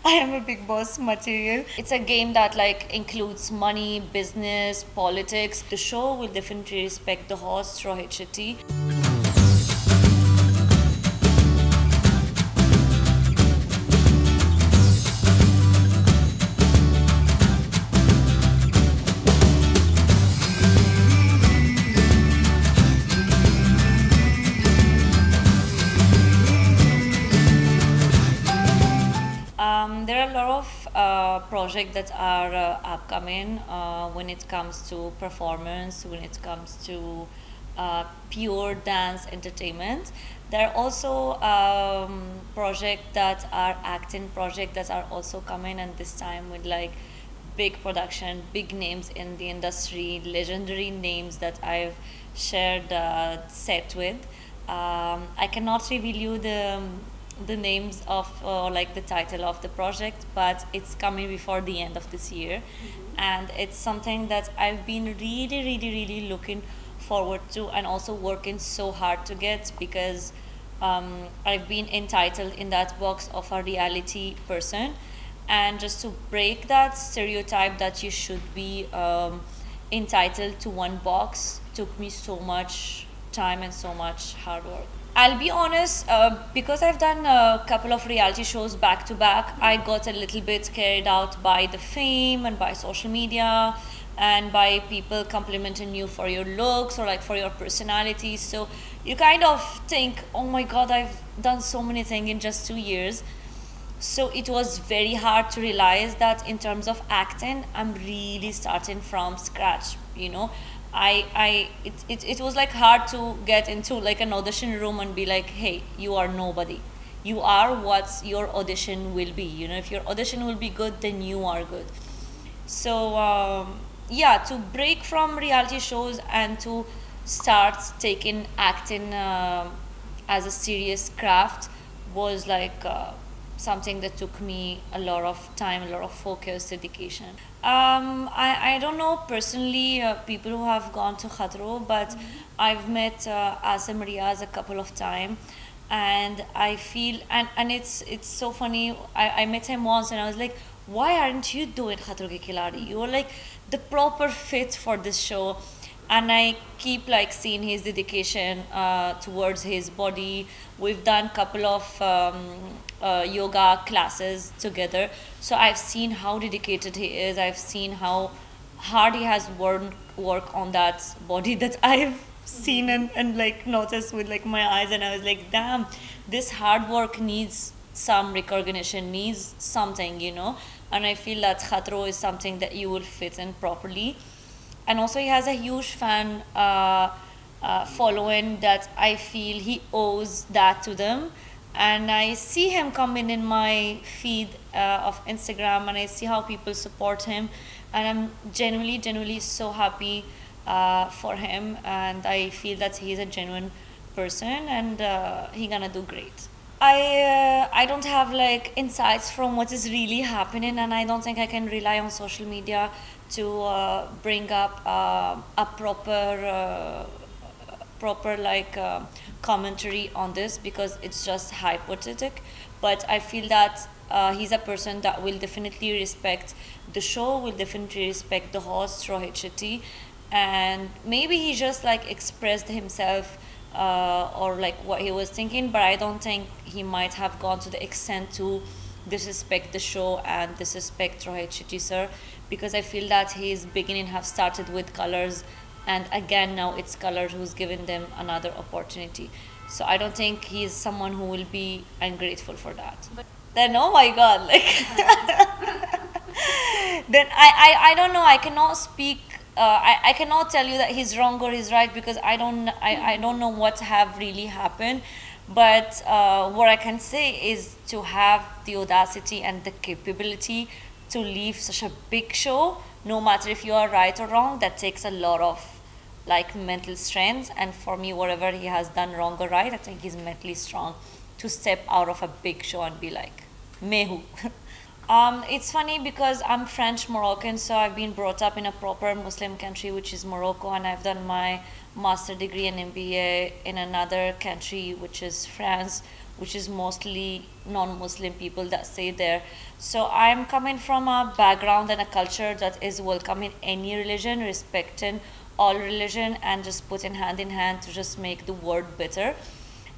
I am a Bigg Boss material. It's a game that like includes money, business, politics. The show will definitely respect the host, Rohit Shetty. There are a lot of projects that are upcoming when it comes to performance, when it comes to pure dance entertainment. There are also projects that are acting projects that are also coming, and this time with like big production, big names in the industry, legendary names that I've shared set with. I cannot reveal you the names of like the title of the project, but it's coming before the end of this year. And it's something that I've been really looking forward to, and also working so hard to get, because I've been entitled in that box of a reality person, and just to break that stereotype that you should be entitled to one box took me so much time and so much hard work. I'll be honest, because I've done a couple of reality shows back to back, I got a little bit carried out by the fame and by social media and by people complimenting you for your looks or like for your personality. So you kind of think, oh my God, I've done so many things in just 2 years. So it was very hard to realize that in terms of acting, I'm really starting from scratch, you know. It was like hard to get into like an audition room and be like, hey, you are nobody. You are what your audition will be. You know, if your audition will be good, then you are good. So yeah, to break from reality shows and to start taking acting as a serious craft was like something that took me a lot of time, a lot of focus, dedication. I don't know personally people who have gone to Xtra, but I've met Asam Riaz a couple of times, and I feel, and it's so funny, I met him once and I was like, why aren't you doing Xtra Ke Khiladi? You are like the proper fit for this show. And I keep like seeing his dedication towards his body. We've done a couple of yoga classes together, so I've seen how dedicated he is. I've seen how hard he has work on that body that I've seen and like noticed with like my eyes, and I was like, damn, this hard work needs some recognition, needs something, you know. And I feel that Xtra is something that you will fit in properly. And also he has a huge fan following that I feel he owes that to them. And I see him coming in my feed of Instagram, and I see how people support him. And I'm genuinely so happy for him. And I feel that he's a genuine person, and he's gonna do great. I don't have like insights from what is really happening, and I don't think I can rely on social media to bring up a proper like commentary on this, because it's just hypothetical. But I feel that he's a person that will definitely respect the show, will definitely respect the host Rohit Shetty, and maybe he just like expressed himself or like what he was thinking, but I don't think he might have gone to the extent to disrespect the show and disrespect Rohit Shetty sir, because I feel that his beginning have started with Colors, and again now it's Colors who's given them another opportunity. So I don't think he's someone who will be ungrateful for that. But then, oh my God, like then I don't know, I cannot speak. I cannot tell you that he's wrong or he's right, because I don't know what have really happened. But what I can say is to have the audacity and the capability to leave such a big show, no matter if you are right or wrong, that takes a lot of like mental strength. And for me, whatever he has done wrong or right, I think he's mentally strong to step out of a big show and be like, mehu. It's funny because I'm French Moroccan, so I've been brought up in a proper Muslim country, which is Morocco, and I've done my master degree and MBA in another country, which is France, which is mostly non-Muslim people that stay there. So I'm coming from a background and a culture that is welcoming any religion, respecting all religion, and just putting hand in hand to just make the world better.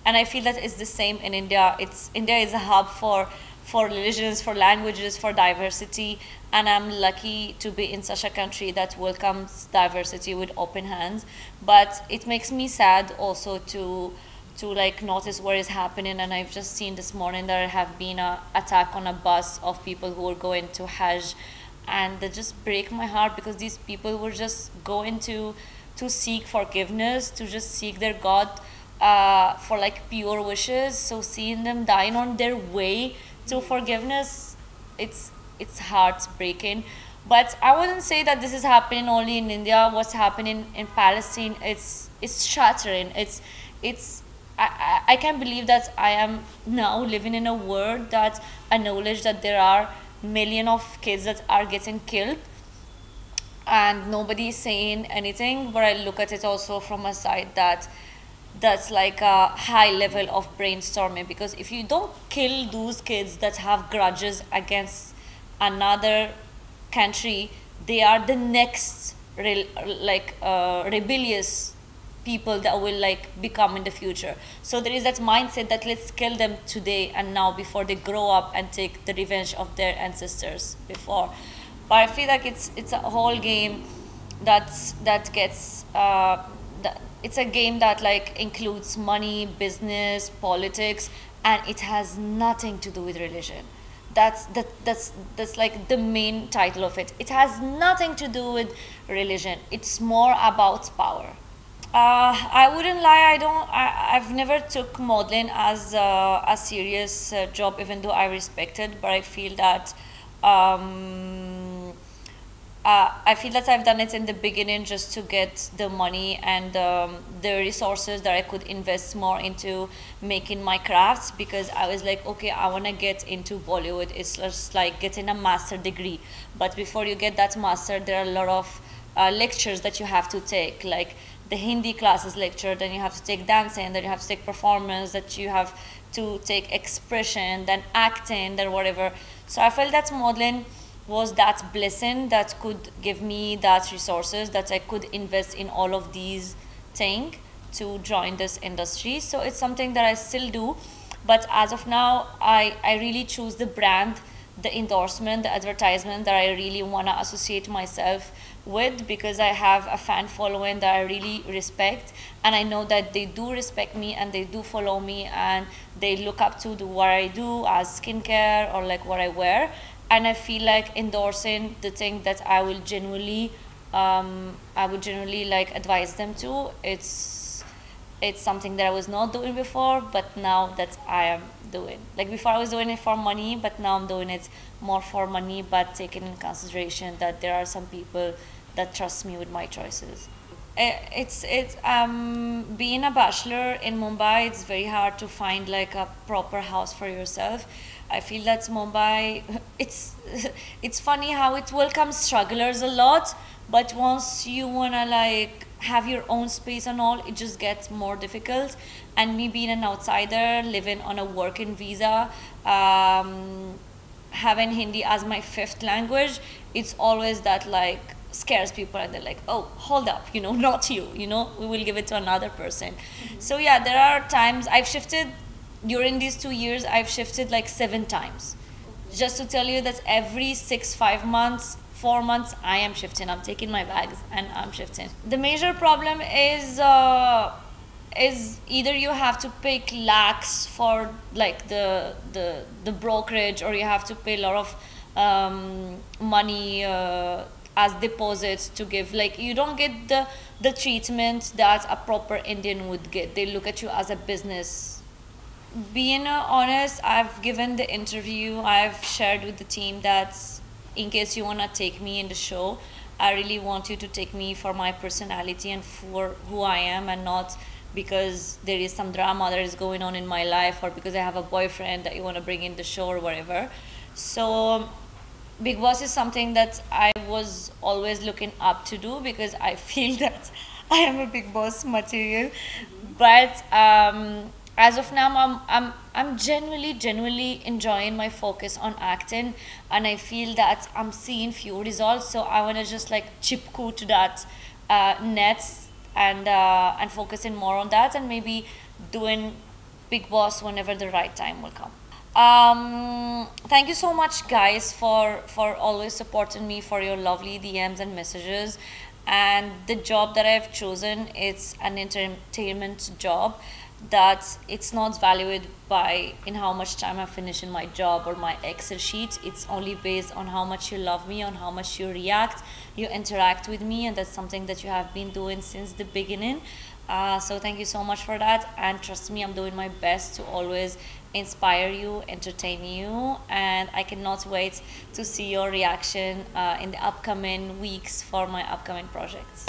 And I feel that it's the same in India. India is a hub for religions, for languages, for diversity, and I'm lucky to be in such a country that welcomes diversity with open hands. But it makes me sad also to like notice what is happening. And I've just seen this morning there have been a attack on a bus of people who were going to Hajj, and they just break my heart, because these people were just going to seek forgiveness, to just seek their God for like pure wishes. So seeing them dying on their way to forgiveness, it's heartbreaking. But I wouldn't say that this is happening only in India. What's happening in Palestine, it's shattering. I can't believe that I am now living in a world that acknowledge that there are millions of kids that are getting killed and nobody is saying anything. But I look at it also from a side that's like a high level of brainstorming, because if you don't kill those kids that have grudges against another country, they are the next rebellious people that will like become in the future. So there is that mindset that let's kill them today and now before they grow up and take the revenge of their ancestors before. But I feel like it's a whole game that gets it's a game that like includes money, business, politics, and it has nothing to do with religion. That's like the main title of it. It has nothing to do with religion. It's more about power. I wouldn't lie, I've never took modeling as a serious job, even though I respect it, but I feel that I've done it in the beginning just to get the money and the resources that I could invest more into making my crafts, because I was like, okay, I want to get into Bollywood. It's just like getting a master degree. But before you get that master, there are a lot of lectures that you have to take, like the Hindi classes lecture, then you have to take dancing, then you have to take performance, that you have to take expression, then acting, then whatever. So I felt that modeling was that blessing that could give me that resources that I could invest in all of these things to join this industry. So it's something that I still do, but as of now, I really choose the brand, the endorsement, the advertisement that I really want to associate myself with, because I have a fan following that I really respect, and I know that they do respect me and they do follow me and they look up to what I do as skincare or like what I wear. And I feel like endorsing the thing that I would genuinely like advise them to. It's something that I was not doing before, but now that I am doing. Like before I was doing it for money, but now I'm doing it more for money, but taking in consideration that there are some people that trust me with my choices. Being a bachelor in Mumbai, it's very hard to find like a proper house for yourself. I feel that Mumbai, it's funny how it welcomes strugglers a lot, but once you wanna like have your own space and all, it just gets more difficult. And me being an outsider, living on a working visa, having Hindi as my 5th language, it's always that like scares people, and they're like, oh, hold up, you know, not you, you know, we will give it to another person. So yeah, there are times I've shifted. During these 2 years, I've shifted like 7 times. Just to tell you that every 4 months, I am shifting. I'm taking my bags and I'm shifting. The major problem is either you have to pay lakhs for like the brokerage, or you have to pay a lot of money as deposits to give. Like you don't get the treatment that a proper Indian would get. They look at you as a business. Being honest, I've given the interview, I've shared with the team that in case you want to take me in the show, I really want you to take me for my personality and for who I am, and not because there is some drama that is going on in my life, or because I have a boyfriend that you want to bring in the show or whatever. So Bigg Boss is something that I was always looking up to do, because I feel that I am a Bigg Boss material. But as of now, I'm genuinely enjoying my focus on acting, and I feel that I'm seeing few results. So I want to just like chip coup to that net, and focusing more on that, and maybe doing Bigg Boss whenever the right time will come. Thank you so much, guys, for always supporting me, for your lovely DMs and messages. And the job that I've chosen, it's an entertainment job, that it's not valued by in how much time I finish in my job or my Excel sheet. It's only based on how much you love me, on how much you react, you interact with me, and that's something that you have been doing since the beginning. So thank you so much for that, and trust me, I'm doing my best to always inspire you, entertain you, and I cannot wait to see your reaction in the upcoming weeks for my upcoming projects.